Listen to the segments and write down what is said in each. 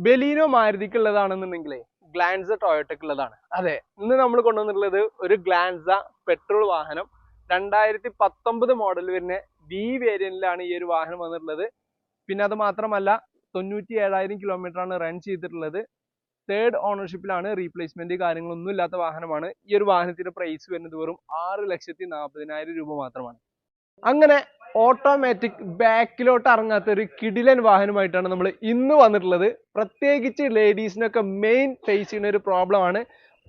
ബെലീനോ മാരുതിക്കുള്ളതാണെന്നുണ്ടെങ്കിലേ Glanza ടൊയോട്ടക്കുള്ളതാണ്. അതെ, ഇന്ന് നമ്മൾ കൊണ്ടുവന്നിട്ടുള്ളത് ഒരു ഗ്ലാൻസ പെട്രോൾ വാഹനം 2019 മോഡൽ വരുന്ന ബി വേരിയന്റിലാണ് ഈ ഒരു വാഹനം വന്നിട്ടുള്ളത്. പിന്നെ അത് മാത്രമല്ല 97,000 കിലോമീറ്റർ ആണ് റൺ ചെയ്തിട്ടുള്ളത്. തേർഡ് ഓണർഷിപ്പിലാണ്. റീപ്ലേസ്മെന്റ് കാര്യങ്ങളൊന്നും ഇല്ലാത്ത വാഹനമാണ്. ഈ ഒരു വാഹനത്തിന്റെ പ്രൈസ് വരുന്നത് വെറും 6,40,000 രൂപ മാത്രമാണ്. അങ്ങനെ ഓട്ടോമാറ്റിക് ബാക്കിലോട്ട് ഇറങ്ങാത്ത ഒരു കിടിലൻ വാഹനമായിട്ടാണ് നമ്മൾ ഇന്ന് വന്നിട്ടുള്ളത്. പ്രത്യേകിച്ച് ലേഡീസിനൊക്കെ മെയിൻ ഫേസ് ചെയ്യുന്ന ഒരു പ്രോബ്ലം ആണ്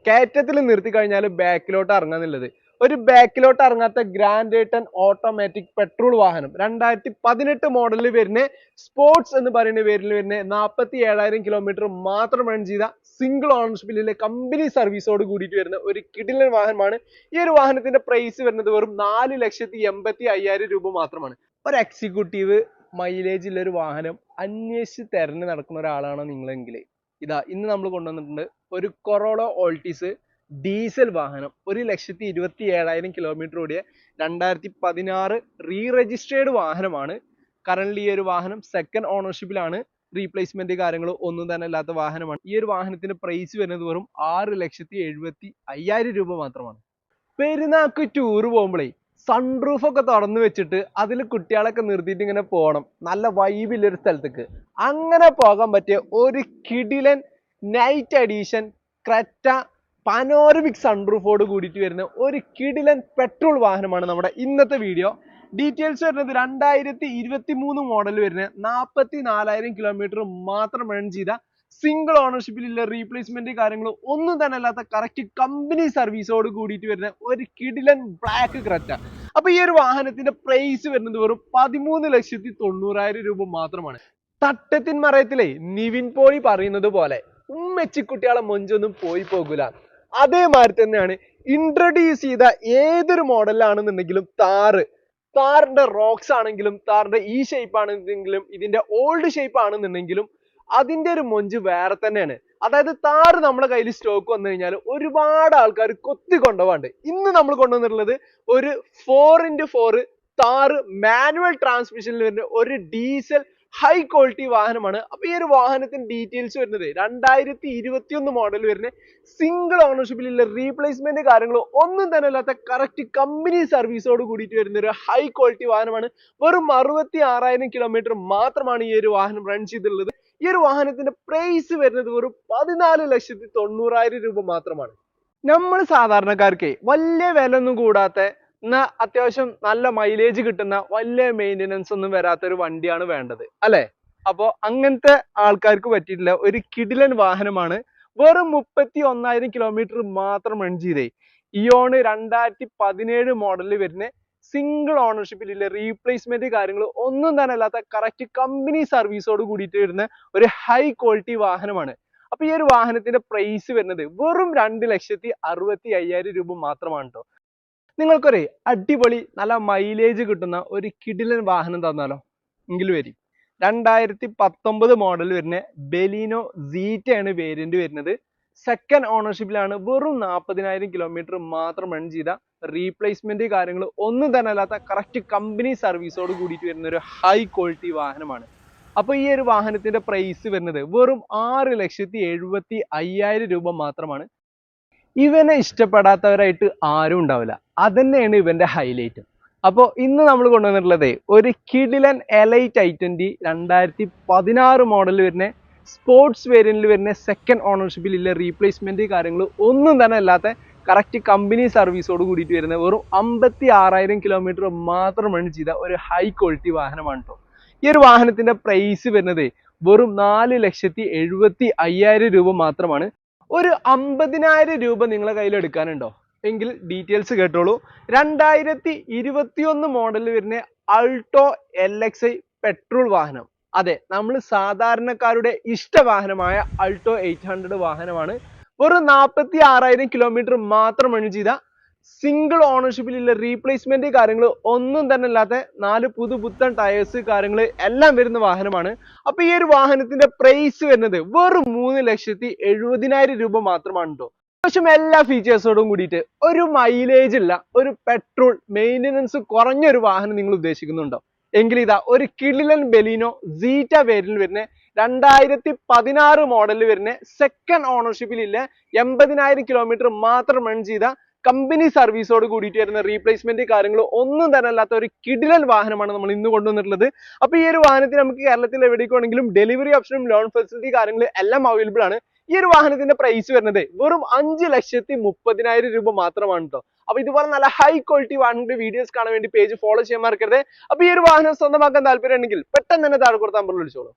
കയറ്റത്തിൽ നിർത്തി കഴിഞ്ഞാൽ ബാക്കിലോട്ട് ഇറങ്ങാന്നുള്ളത്. ഒരു ബാക്കിലോട്ട് ഇറങ്ങാത്ത ഗ്രാൻഡ് ഏട്ടൻ ഓട്ടോമാറ്റിക് പെട്രോൾ വാഹനം 2018 മോഡലിൽ വരുന്ന സ്പോർട്സ് എന്ന് പറയുന്ന പേരിൽ വരുന്ന 47,000 കിലോമീറ്റർ മാത്രം റൺ ചെയ്ത സിംഗിൾ ഓണർഷിപ്പിലെ കമ്പനി സർവീസോട് കൂടിയിട്ട് വരുന്ന ഒരു കിടിലൻ വാഹനമാണ്. ഈ ഒരു വാഹനത്തിന്റെ പ്രൈസ് വരുന്നത് വെറും 4,85,000 രൂപ മാത്രമാണ്. ഒരു എക്സിക്യൂട്ടീവ് മൈലേജ് ഉള്ള ഒരു വാഹനം അന്വേഷിച്ച് തെരഞ്ഞു നടക്കുന്ന ഒരാളാണോ നിങ്ങളെങ്കിൽ ഇതാ ഇന്ന് നമ്മൾ കൊണ്ടുവന്നിട്ടുണ്ട് ഒരു കൊറോള ഓൾട്ടീസ് ഡീസൽ വാഹനം. 1,27,000 കിലോമീറ്റർ ഓടിയ 2016 റീ രജിസ്ട്രേഡ് വാഹനമാണ്. കറന്റ് ഈ ഒരു വാഹനം സെക്കൻഡ് ഓണർഷിപ്പിലാണ്. റീപ്ലേസ്മെന്റ് കാര്യങ്ങൾ ഒന്നും തന്നെ ഇല്ലാത്ത വാഹനമാണ്. ഈ ഒരു വാഹനത്തിന്റെ പ്രൈസ് വരുന്നത് വെറും 6,75,000 രൂപ മാത്രമാണ്. പെരുന്നാൾക്ക് ടൂർ പോകുമ്പോഴേ സൺറൂഫ് ഒക്കെ തുറന്നു വെച്ചിട്ട് അതിൽ കുട്ടികളൊക്കെ നിർത്തിയിട്ട് ഇങ്ങനെ പോകണം, നല്ല വൈബില്ലൊരു സ്ഥലത്തേക്ക്. അങ്ങനെ പോകാൻ പറ്റിയ ഒരു കിടിലൻ നൈറ്റ് എഡീഷൻ ക്രെറ്റ പനോരമിക് സൺറൂഫോട് കൂടിയിട്ട് വരുന്ന ഒരു കിടിലൻ പെട്രോൾ വാഹനമാണ് നമ്മുടെ ഇന്നത്തെ വീഡിയോ. ഡീറ്റെയിൽസ് വരുന്നത് 2023 മോഡൽ വരുന്ന 44,000 കിലോമീറ്റർ മാത്രം റൺ ചെയ്ത സിംഗിൾ ഓണർഷിപ്പിലുള്ള റീപ്ലേസ്മെന്റ് കാര്യങ്ങൾ ഒന്നും തന്നെ അല്ലാത്ത കറക്റ്റ് കമ്പനി സർവീസോട് കൂടിയിട്ട് വരുന്ന ഒരു കിടിലൻ ബ്ലാക്ക് ക്രെറ്റ. അപ്പൊ ഈ ഒരു വാഹനത്തിന്റെ പ്രൈസ് വരുന്നത് വെറും 13,90,000 രൂപ മാത്രമാണ്. തട്ടത്തിൻ മറയത്തിലെ നിവിൻ പോളി പറയുന്നത് പോലെ ഉമ്മച്ചിക്കുട്ടികളെ മൊഞ്ചൊന്നും പോയി പോകൂല. അതേമാതിരി തന്നെയാണ് ഇൻട്രൊഡ്യൂസ് ചെയ്ത ഏതൊരു മോഡലാണെന്നുണ്ടെങ്കിലും താറിന്റെ റോക്സ് ആണെങ്കിലും താറിന്റെ ഈ ഷേപ്പ് ആണെന്നെങ്കിലും ഇതിന്റെ ഓൾഡ് ഷേപ്പ് ആണെന്നുണ്ടെങ്കിലും അതിന്റെ ഒരു മൊഞ്ച് വേറെ തന്നെയാണ്. അതായത് താറ് നമ്മുടെ കയ്യിൽ സ്റ്റോക്ക് വന്നു കഴിഞ്ഞാൽ ഒരുപാട് ആൾക്കാർ കൊത്തി കൊണ്ടുപോകാണ്ട്. ഇന്ന് നമ്മൾ കൊണ്ടുവന്നിട്ടുള്ളത് ഒരു 4x4 താറ് മാനുവൽ ട്രാൻസ്മിഷനിൽ വരുന്ന ഒരു ഡീസൽ ഹൈ ക്വാളിറ്റി വാഹനമാണ്. അപ്പൊ ഈ ഒരു വാഹനത്തിന്റെ ഡീറ്റെയിൽസ് വരുന്നത് 2021 മോഡൽ വരുന്ന സിംഗിൾ ഓണർഷിപ്പിലുള്ള റീപ്ലേസ്മെന്റ് കാര്യങ്ങൾ ഒന്നും തന്നെ അല്ലാത്ത കറക്റ്റ് കമ്പനി സർവീസോട് കൂടിയിട്ട് വരുന്ന ഒരു ഹൈ ക്വാളിറ്റി വാഹനമാണ്. വെറും 66,000 കിലോമീറ്റർ മാത്രമാണ് ഈ ഒരു വാഹനം റൺ ചെയ്തിട്ടുള്ളത്. ഈ ഒരു വാഹനത്തിന്റെ പ്രൈസ് വരുന്നത് വെറും 14,90,000 രൂപ മാത്രമാണ്. നമ്മൾ സാധാരണക്കാർക്ക് വലിയ വില ഒന്നും കൂടാത്ത എന്നാൽ അത്യാവശ്യം നല്ല മൈലേജ് കിട്ടുന്ന വലിയ മെയിൻ്റെനൻസ് ഒന്നും വരാത്ത ഒരു വണ്ടിയാണ് വേണ്ടത്, അല്ലെ? അപ്പോ അങ്ങനത്തെ ആൾക്കാർക്ക് പറ്റിയിട്ടില്ല ഒരു കിടിലൻ വാഹനമാണ്. വെറും 31,000 കിലോമീറ്റർ മാത്രം റൺ ചെയ്തേ ഇയോണ് 2017 മോഡലിൽ വരുന്ന സിംഗിൾ ഓണർഷിപ്പിലുള്ള റീപ്ലേസ്മെന്റ് കാര്യങ്ങൾ ഒന്നും തന്നെ അല്ലാത്ത കറക്റ്റ് കമ്പനി സർവീസോട് കൂടിയിട്ട് വരുന്ന ഒരു ഹൈ ക്വാളിറ്റി വാഹനമാണ്. അപ്പൊ ഈ ഒരു വാഹനത്തിന്റെ പ്രൈസ് വരുന്നത് വെറും 2,65,000 രൂപ മാത്രമാണ് കേട്ടോ. നിങ്ങൾക്കൊരു അടിപൊളി നല്ല മൈലേജ് കിട്ടുന്ന ഒരു കിടിലൻ വാഹനം തന്നാലോ എങ്കിൽ വരും. 2019 മോഡൽ വരുന്ന ബെലീനോ സീറ്റയാണ് വേരിയന്റ് വരുന്നത്. സെക്കൻഡ് ഓണർഷിപ്പിലാണ്. വെറും 40,000 കിലോമീറ്റർ മാത്രം റൺ ചെയ്ത റീപ്ലേസ്മെന്റ് കാര്യങ്ങൾ ഒന്നും തന്നെ അല്ലാത്ത കറക്റ്റ് കമ്പനി സർവീസോട് കൂടിയിട്ട് വരുന്ന ഒരു ഹൈ ക്വാളിറ്റി വാഹനമാണ്. അപ്പൊ ഈ ഒരു വാഹനത്തിന്റെ പ്രൈസ് വരുന്നത് വെറും 6,75,000 രൂപ മാത്രമാണ്. ഇവനെ ഇഷ്ടപ്പെടാത്തവരായിട്ട് ആരും ഉണ്ടാവില്ല. അതന്നെയാണ് ഇവന്റെ ഹൈലൈറ്റ്. അപ്പോൾ ഇന്ന് നമ്മൾ കൊണ്ടുവന്നിട്ടുള്ളത് ഒരു കിടിലൻ എലൈറ്റ് i20 2016 മോഡൽ വരുന്ന സ്പോർട്സ് വേരിയന്റിൽ വരുന്ന സെക്കൻഡ് ഓണർഷിപ്പിലുള്ള റീപ്ലേസ്മെന്റ് കാര്യങ്ങൾ ഒന്നും തന്നെ അല്ലാത്ത കറക്റ്റ് കമ്പനി സർവീസോട് കൂടിയിട്ട് വരുന്ന വെറും 56,000 കിലോമീറ്റർ മാത്രം റൺ ചെയ്ത ഒരു ഹൈ ക്വാളിറ്റി വാഹനമാണ് കേട്ടോ. ഈ ഒരു വാഹനത്തിന്റെ പ്രൈസ് വരുന്നത് വെറും 4,70,500 രൂപ മാത്രമാണ്. ഒരു 50,000 രൂപ നിങ്ങളെ കയ്യിൽ എടുക്കാനുണ്ടോ എങ്കിൽ ഡീറ്റെയിൽസ് കേട്ടോളൂ. 2021 മോഡലിൽ വരുന്ന അൾട്ടോ LXi പെട്രോൾ വാഹനം. അതെ, നമ്മൾ സാധാരണക്കാരുടെ ഇഷ്ടവാഹനമായ അൾട്ടോ 800 വാഹനമാണ്. വെറും 46,000 കിലോമീറ്റർ മാത്രം റൺ ചെയ്ത സിംഗിൾ ഓണർഷിപ്പിലുള്ള റീപ്ലേസ്മെന്റ് കാര്യങ്ങൾ ഒന്നും തന്നെ ഇല്ലാത്ത 4 പുതുപുത്തൻ ടയേഴ്സ് കാര്യങ്ങൾ എല്ലാം വരുന്ന വാഹനമാണ്. അപ്പൊ ഈ ഒരു വാഹനത്തിന്റെ പ്രൈസ് വരുന്നത് വെറും 3,70,000 രൂപ മാത്രമാണ് കേട്ടോ. അത്യാവശ്യം എല്ലാ ഫീച്ചേഴ്സോടും കൂടിയിട്ട് ഒരു മൈലേജ് ഉള്ള ഒരു പെട്രോൾ മെയിൻ്റെനൻസ് കുറഞ്ഞൊരു വാഹനം നിങ്ങൾ ഉദ്ദേശിക്കുന്നുണ്ടോ എങ്കിൽ ഇതാ ഒരു കിടിലൻ ബെലീനോ സീറ്റ വേരിയന്റിൽ വരുന്ന 2016 മോഡലിൽ വരുന്ന സെക്കൻഡ് ഓണർഷിപ്പിലില്ല 80,000 കിലോമീറ്റർ മാത്രം റൺ ചെയ്ത കമ്പനി സർവീസോട് കൂടിയിട്ട് വരുന്ന റീപ്ലേസ്മെന്റ് കാര്യങ്ങൾ ഒന്നും തന്നെ അല്ലാത്ത ഒരു കിടിലൻ വാഹനമാണ് നമ്മൾ ഇന്ന് കൊണ്ടുവന്നിട്ടുള്ളത്. അപ്പൊ ഈ ഒരു വാഹനത്തിന് നമുക്ക് കേരളത്തിൽ എവിടേക്ക് വേണമെങ്കിലും ഡെലിവറി ഓപ്ഷനും ലോൺ ഫെസിലിറ്റി കാര്യങ്ങൾ എല്ലാം അവൈലബിൾ ആണ്. ഈ ഒരു വാഹനത്തിന്റെ പ്രൈസ് വരുന്നത് വെറും 5,30,000 രൂപ മാത്രമാണ് കേട്ടോ. അപ്പൊ ഇതുപോലെ നല്ല ഹൈ ക്വാളിറ്റി വാഹനങ്ങളുടെ വീഡിയോസ് കാണാൻ വേണ്ടി പേജ് ഫോളോ ചെയ്യാൻ മറക്കരുത്. അപ്പൊ ഈ ഒരു വാഹനം സ്വന്തമാക്കാൻ താല്പര്യം ഉണ്ടെങ്കിൽ പെട്ടെന്ന് തന്നെ താഴെ കൊടുത്ത നമ്പറിൽ വിളിച്ചോളൂ.